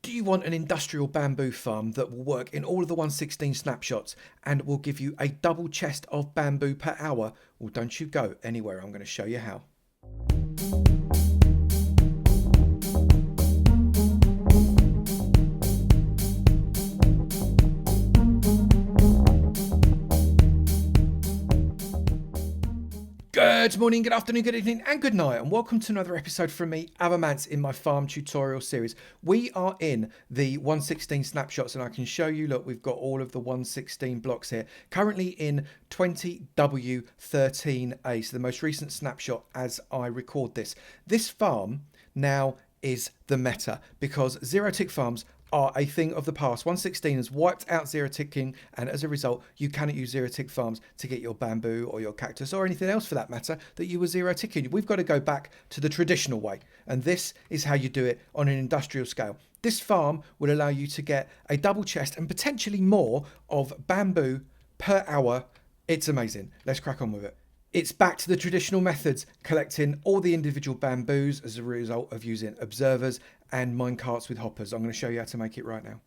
Do you want an industrial bamboo farm that will work in all of the 116 snapshots and will give you a double chest of bamboo per hour? Well, don't you go anywhere. I'm going to show you how. Good morning, good afternoon, good evening, and good night, and welcome to another episode from me, Avomance, in my farm tutorial series. We are in the 116 snapshots, and I can show you, look, we've got all of the 116 blocks here, currently in 20W13A, so the most recent snapshot as I record this. This farm now is the meta, because zero tick farms are a thing of the past. 116 has wiped out zero ticking, and as a result you cannot use zero tick farms to get your bamboo or your cactus or anything else for that matter that you were zero ticking. We've got to go back to the traditional way, and this is how you do it on an industrial scale. This farm will allow you to get a double chest and potentially more of bamboo per hour. It's amazing. Let's crack on with it. It's back to the traditional methods, collecting all the individual bamboos as a result of using observers and minecarts with hoppers. I'm going to show you how to make it right now.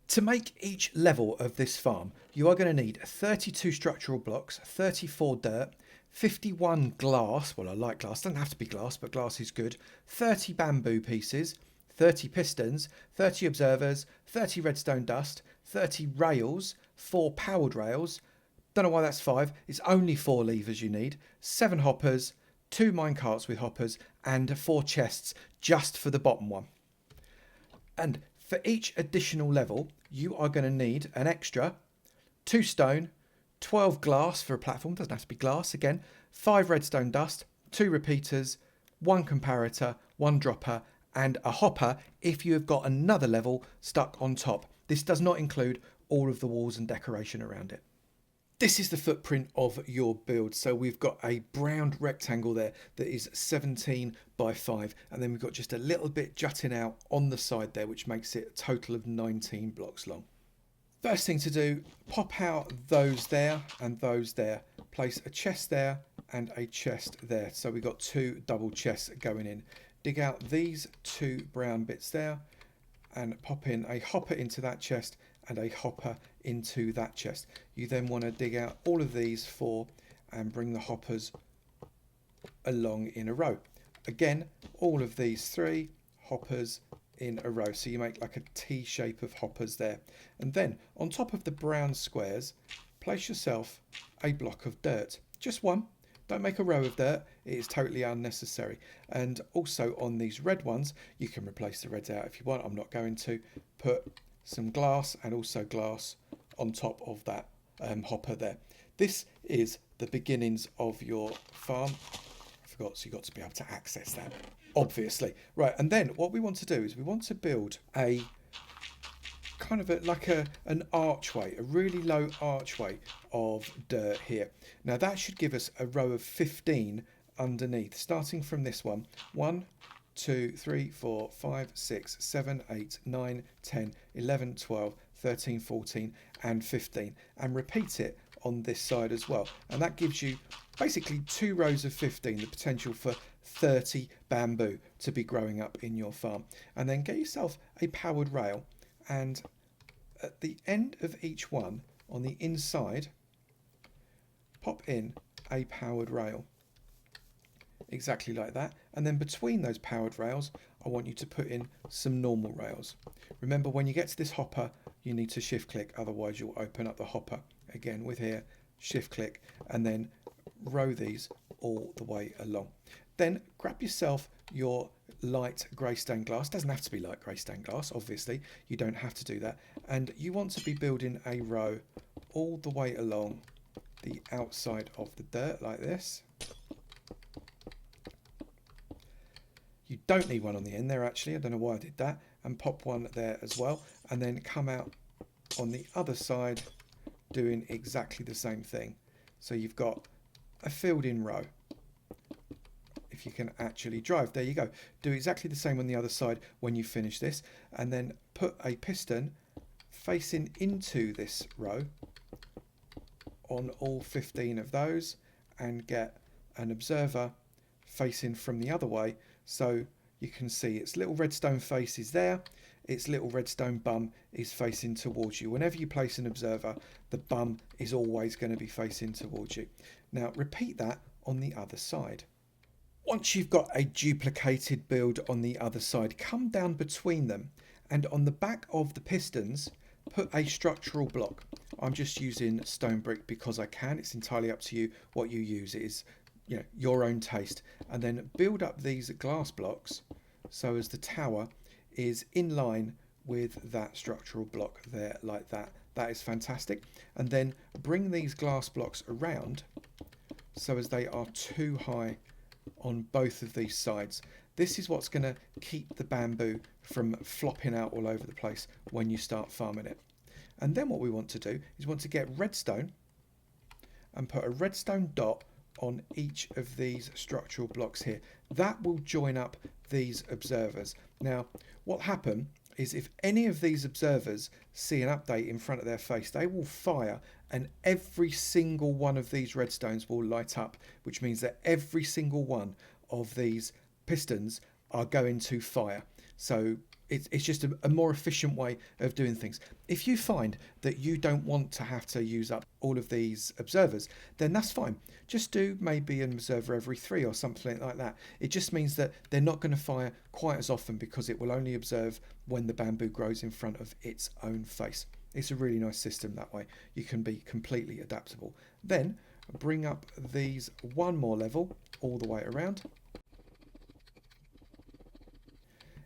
To make each level of this farm, you are going to need 32 structural blocks, 34 dirt, 51 glass, well I like glass, doesn't have to be glass, but glass is good, 30 bamboo pieces, 30 pistons, 30 observers, 30 redstone dust, 30 rails, 4 powered rails, don't know why that's 5, it's only 4 levers you need, 7 hoppers, 2 minecarts with hoppers, and 4 chests just for the bottom one. And for each additional level, you are going to need an extra 2 stone, 12 glass for a platform, doesn't have to be glass again, 5 redstone dust, 2 repeaters, 1 comparator, 1 dropper, and a hopper if you have got another level stuck on top. This does not include all of the walls and decoration around it. This is the footprint of your build. So we've got a brown rectangle there that is 17 by 5. And then we've got just a little bit jutting out on the side there, which makes it a total of 19 blocks long. First thing to do, pop out those there and those there. Place a chest there and a chest there. So we've got 2 double chests going in. Dig out these 2 brown bits there and pop in a hopper into that chest and a hopper into that chest. You then want to dig out all of these 4 and bring the hoppers along in a row. Again, all of these 3 hoppers in a row. So you make like a T shape of hoppers there. And then on top of the brown squares, place yourself a block of dirt. Just one. Don't make a row of dirt, it is totally unnecessary. And also on these red ones, you can replace the reds out if you want. I'm not going to. Put some glass and also glass on top of that hopper there. This is the beginnings of your farm. I forgot, so you've got to be able to access that, obviously. Right, and then what we want to do is we want to build a kind of an archway, a really low archway of dirt here. Now that should give us a row of 15 underneath, starting from this one. 1, 2, 3, 4, 5, 6, 7, 8, 9, 10, 11, 12, 13, 14 and 15, and repeat it on this side as well, and that gives you basically 2 rows of 15, the potential for 30 bamboo to be growing up in your farm. And then get yourself a powered rail, and at the end of each one on the inside pop in a powered rail, exactly like that. And then between those powered rails I want you to put in some normal rails. Remember, when you get to this hopper you need to shift click, otherwise you'll open up the hopper. Again with here, shift click, and then row these all the way along. Then grab yourself your light grey stained glass. Doesn't have to be light grey stained glass, obviously, you don't have to do that. And you want to be building a row all the way along the outside of the dirt like this. You don't need one on the end there actually, I don't know why I did that, and pop one there as well, and then come out on the other side doing exactly the same thing. So you've got a filled in row. If you can actually drive, there you go. Do exactly the same on the other side when you finish this, and then put a piston facing into this row on all 15 of those, and get an observer facing from the other way, so you can see its little redstone face is there. its little redstone bum is facing towards you. Whenever you place an observer, the bum is always going to be facing towards you. Now repeat that on the other side. Once you've got a duplicated build on the other side, come down between them, and on the back of the pistons put a structural block. I'm just using stone brick because I can. It's entirely up to you what you use. It is, you know, your own taste. And then build up these glass blocks so as the tower is in line with that structural block there, like that. That is fantastic. And then bring these glass blocks around so as they are too high on both of these sides. This is what's going to keep the bamboo from flopping out all over the place when you start farming it. And then what we want to do is want to get redstone and put a redstone dot on each of these structural blocks here. That will join up these observers. Now what happens is if any of these observers see an update in front of their face, they will fire, and every single one of these redstones will light up, which means that every single one of these pistons are going to fire. So it's just a more efficient way of doing things. If you find that you don't want to have to use up all of these observers, then that's fine. Just do maybe an observer every 3 or something like that. It just means that they're not going to fire quite as often because it will only observe when the bamboo grows in front of its own face. It's a really nice system that way. You can be completely adaptable. Then bring up these one more level all the way around.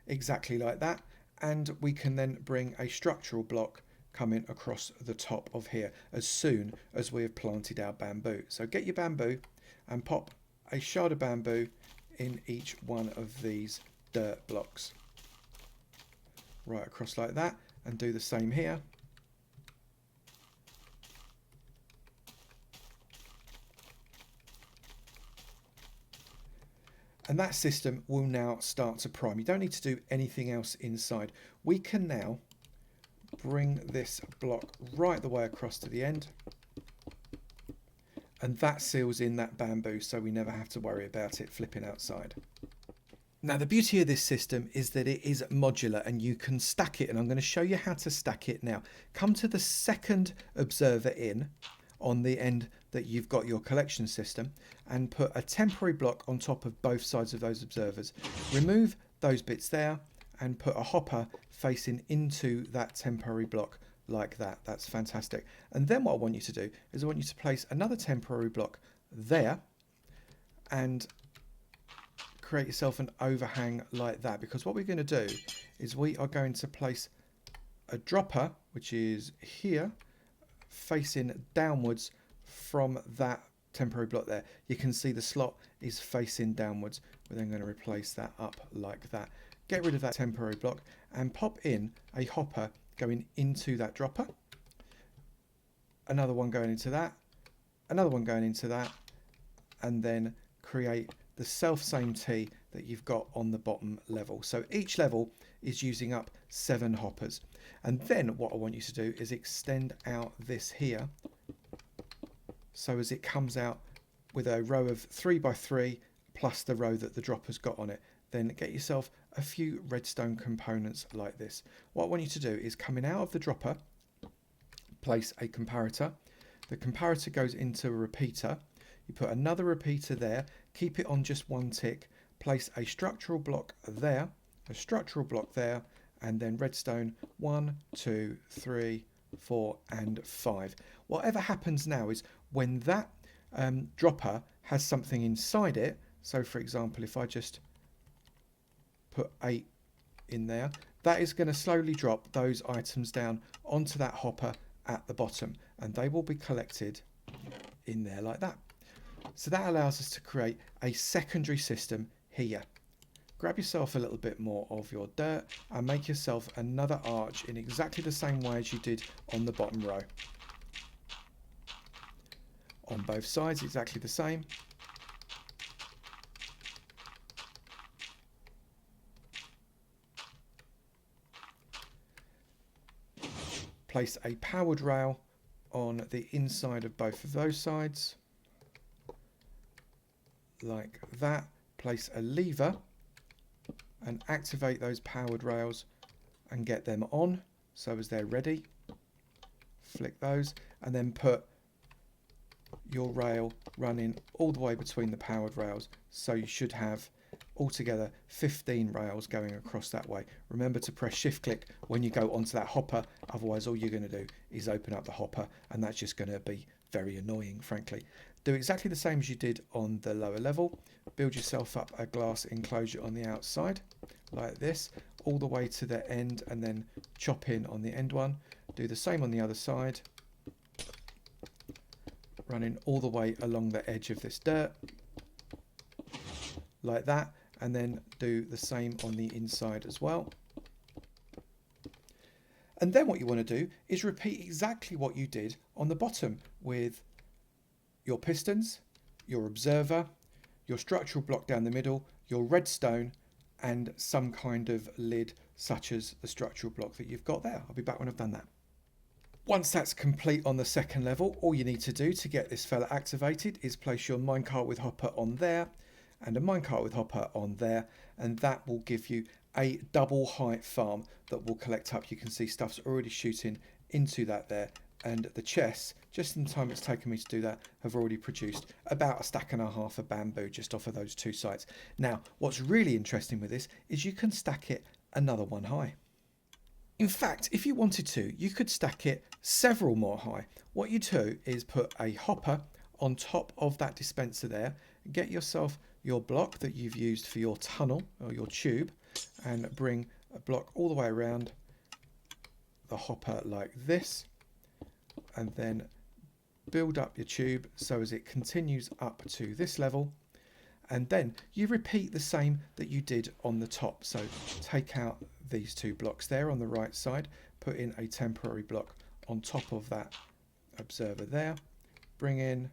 Exactly like that, and we can then bring a structural block coming across the top of here as soon as we have planted our bamboo. So get your bamboo and pop a shard of bamboo in each one of these dirt blocks right across like that, and do the same here. And that system will now start to prime. You don't need to do anything else inside. We can now bring this block right the way across to the end. And that seals in that bamboo, so we never have to worry about it flipping outside. Now the beauty of this system is that it is modular and you can stack it, and I'm going to show you how to stack it now. Come to the second observer in on the end that you've got your collection system and put a temporary block on top of both sides of those observers. Remove those bits there and put a hopper facing into that temporary block like that. That's fantastic. And then what I want you to do is I want you to place another temporary block there and create yourself an overhang like that, because what we're going to do is we are going to place a dropper, which is here, facing downwards from that temporary block there. You can see the slot is facing downwards. We're then going to replace that up like that. Get rid of that temporary block and pop in a hopper going into that dropper. Another one going into that. Another one going into that. And then create the self same T that you've got on the bottom level. So each level is using up 7 hoppers. And then what I want you to do is extend out this here, so as it comes out with a row of 3 by 3 plus the row that the dropper's got on it. Then get yourself a few redstone components like this. What I want you to do is, coming out of the dropper, place a comparator. The comparator goes into a repeater. You put another repeater there, keep it on just 1 tick, place a structural block there, a structural block there, and then redstone 1, 2, 3, 4 and 5. Whatever happens now is when that dropper has something inside it, so for example if I just put 8 in there, that is going to slowly drop those items down onto that hopper at the bottom, and they will be collected in there like that. So that allows us to create a secondary system here. Grab yourself a little bit more of your dirt and make yourself another arch in exactly the same way as you did on the bottom row. On both sides, exactly the same. Place a powered rail on the inside of both of those sides, like that. Place a lever and activate those powered rails, and get them on so as they're ready. Flick those and then put your rail running all the way between the powered rails, so you should have altogether 15 rails going across that way. Remember to press shift click when you go onto that hopper, otherwise all you're going to do is open up the hopper and that's just going to be very annoying, frankly. Do exactly the same as you did on the lower level. Build yourself up a glass enclosure on the outside like this all the way to the end and then chop in on the end one. Do the same on the other side, running all the way along the edge of this dirt like that, and then do the same on the inside as well. And then what you want to do is repeat exactly what you did on the bottom with your pistons, your observer, your structural block down the middle, your redstone, and some kind of lid such as the structural block that you've got there. I'll be back when I've done that. Once that's complete on the second level, all you need to do to get this fella activated is place your minecart with hopper on there and a minecart with hopper on there, and that will give you a double height farm that will collect up. You can see stuff's already shooting into that there, and the chests, just in the time it's taken me to do that, have already produced about a stack and a half of bamboo just off of those two sites. Now, what's really interesting with this is you can stack it another one high. In fact, if you wanted to, you could stack it several more high. What you do is put a hopper on top of that dispenser there, get yourself your block that you've used for your tunnel or your tube, and bring a block all the way around the hopper like this, and then build up your tube so as it continues up to this level, and then you repeat the same that you did on the top. So take out these two blocks there on the right side, put in a temporary block on top of that observer there, bring in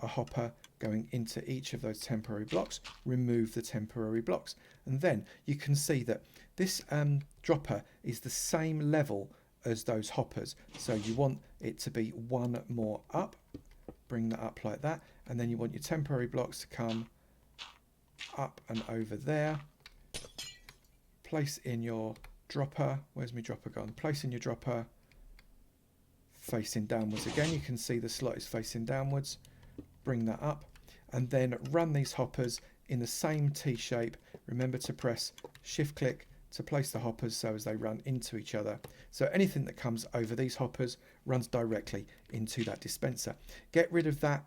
a hopper going into each of those temporary blocks, remove the temporary blocks, and then you can see that this dropper is the same level as those hoppers, so you want it to be one more up. Bring that up like that, and then you want your temporary blocks to come up and over there. Place in your dropper. Where's my dropper gone? Place in your dropper facing downwards again. You can see the slot is facing downwards. Bring that up and then run these hoppers in the same T shape. Remember to press shift click to place the hoppers so as they run into each other. So anything that comes over these hoppers runs directly into that dispenser. Get rid of that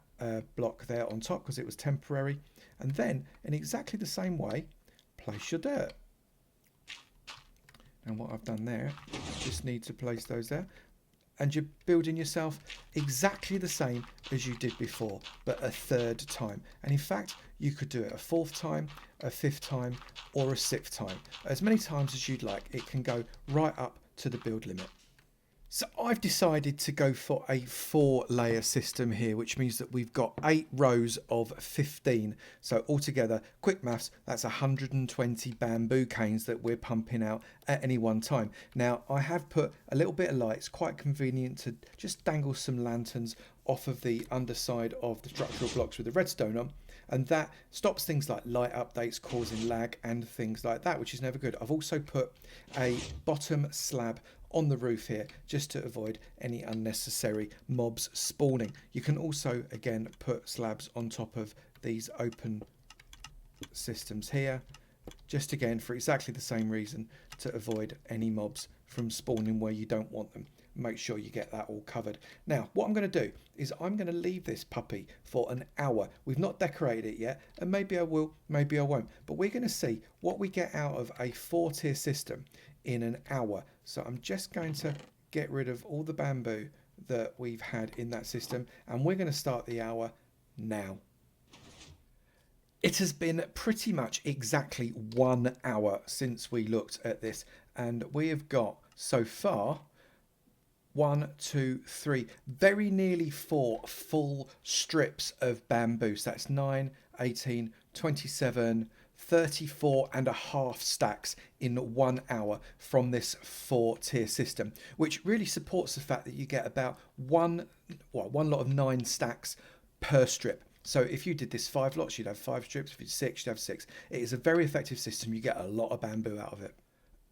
block there on top because it was temporary, and then in exactly the same way place your dirt. And what I've done there, just need to place those there, and you're building yourself exactly the same as you did before, but a third time. And in fact, you could do it a fourth time, a fifth time, or a sixth time. As many times as you'd like. It can go right up to the build limit. So I've decided to go for a 4-layer system here, which means that we've got 8 rows of 15. So altogether, quick maths, that's 120 bamboo canes that we're pumping out at any one time. Now, I have put a little bit of light. It's quite convenient to just dangle some lanterns off of the underside of the structural blocks with the redstone on, and that stops things like light updates causing lag and things like that, which is never good. I've also put a bottom slab on the roof here just to avoid any unnecessary mobs spawning. You can also again put slabs on top of these open systems here, just again for exactly the same reason, to avoid any mobs from spawning where you don't want them. Make sure you get that all covered. Now what I'm going to do is I'm going to leave this puppy for an hour. We've not decorated it yet, and maybe I will, maybe I won't, but we're going to see what we get out of a 4-tier system in an hour. So I'm just going to get rid of all the bamboo that we've had in that system, and we're going to start the hour now. It has been pretty much exactly 1 hour since we looked at this, and we have got so far 1, 2, 3, very nearly 4 full strips of bamboo. So that's 9, 18, 27, 34 and a half stacks in 1 hour from this 4-tier system, which really supports the fact that you get about one lot of 9 stacks per strip. So if you did this 5 lots, you'd have 5 strips. If you did 6, you'd have 6. It is a very effective system. You get a lot of bamboo out of it.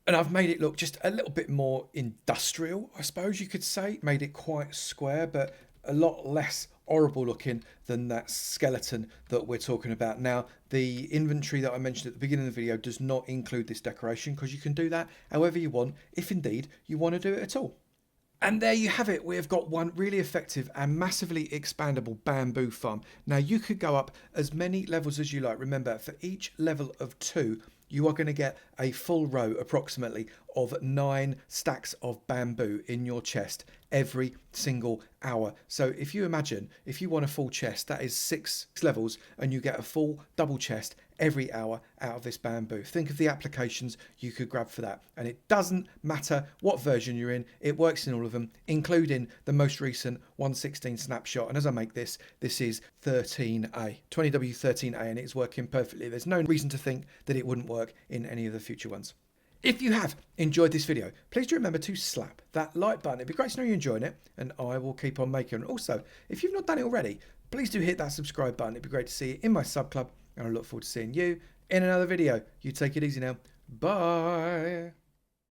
And I've made it look just a little bit more industrial, I suppose you could say. Made it quite square, but a lot less horrible looking than that skeleton that we're talking about. Now, the inventory that I mentioned at the beginning of the video does not include this decoration, because you can do that however you want, if indeed you want to do it at all. And there you have it. We have got one really effective and massively expandable bamboo farm. Now, you could go up as many levels as you like. Remember, for each level of 2, you are going to get a full row approximately of 9 stacks of bamboo in your chest every single hour. So if you imagine, if you want a full chest, that is 6 levels, and you get a full double chest every hour out of this bamboo. Think of the applications you could grab for that. And it doesn't matter what version you're in, it works in all of them, including the most recent 116 snapshot. And as I make this, this is 13A, 20W13A, and it's working perfectly. There's no reason to think that it wouldn't work in any of the future ones. If you have enjoyed this video, please do remember to slap that like button. It'd be great to know you're enjoying it, and I will keep on making. And also, if you've not done it already, please do hit that subscribe button. It'd be great to see you in my sub club, and I look forward to seeing you in another video. You take it easy now. Bye.